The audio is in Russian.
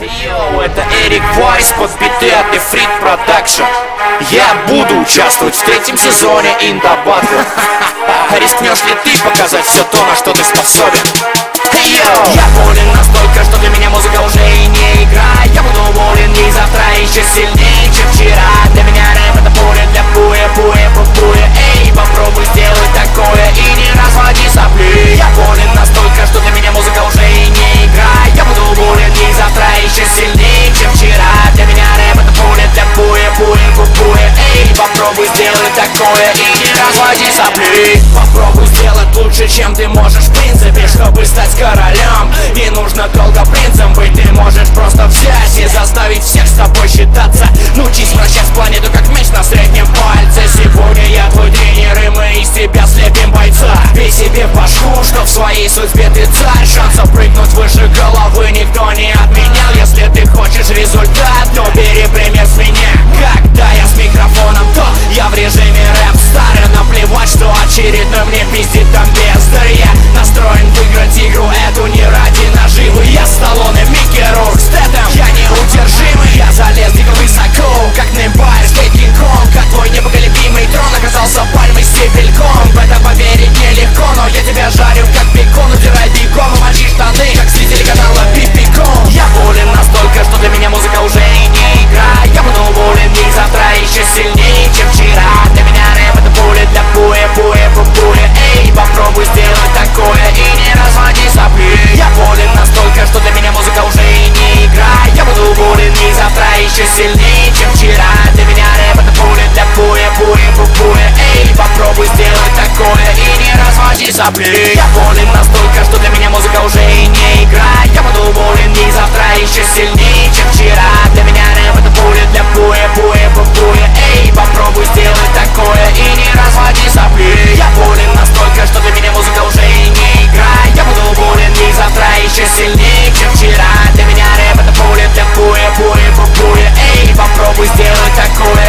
Йоу, это Эрик Вайс под биты от Efrit Production. Я буду участвовать в третьем сезоне In The Battle. Рискнешь ли ты показать все то, на что ты способен? Йоу! Я болен настолько, что для меня музыка уже и не игра. Я буду болен и завтра еще сильнее, чем вчера. Для меня рэп это поле для пуэ. Эй, попробуй сделать такое и не разводи сопли. Я болен настолько, что для меня музыка уже и не игра. Я буду болен и завтра еще сильнее, чем вчера. Для меня рэп это поле для пуэ. Эй, попробуй сделать такое и не разводи сопли. Попробуй сделать лучше, чем ты можешь в принципе. Чтобы стать королем, не нужно долго принцем быть. Ты можешь просто взять и заставить всех с тобой считаться. Научись вращать планету как меч на среднем пальце. Сегодня я твой тренер, и мы из тебя слепим бойца. Бей себе башку, что в своей судьбе ты царь. Шансов прыгнуть выше головы никто не отменял. Если ты хочешь результат, то бери пример с меня. Когда я с микрофоном, то я в режиме рэп-стара. Наплевать, что очередной мне пиздит там бездарь. Я настроен выиграть игру эту не ради наживы. Я Сталлоне, Микки Рурк, Стэтэм. Я неудержимый, я залез дико высоко, как Нембайр, Скейт Кинг-Конг. Как твой непоколебимый трон оказался пальмой стебельком. В это поверить нелегко, но я тебя жарю как бекон. Утирай бегом и мочи штаны, как с телеканала Пипикон. Я болен настолько, что для меня музыка уже и не игра. Я буду болен и завтра еще сильнее, чем вчера. Для меня рэп это поле для пуэ. Эй, попробуй сделать такое и не разводи сопли. Я болен настолько, что для меня музыка уже и не игра. Я буду болен и завтра еще сильнее, чем вчера. Для меня рэп это поле для пуэ. Эй, попробуй сделать такое и не разводи сопли. Я болен настолько, что для меня музыка уже и не игра. Я буду болен и завтра еще сильнее, чем вчера. Для меня рэп это поле для пуэ. Эй, попробуй сделать такое и не разводи сопли. Я болен настолько, что для меня музыка уже и не игра. Я буду болен и завтра еще сильнее, чем вчера. Для меня рэп это поле для пуэ. Эй, попробуй сделать такое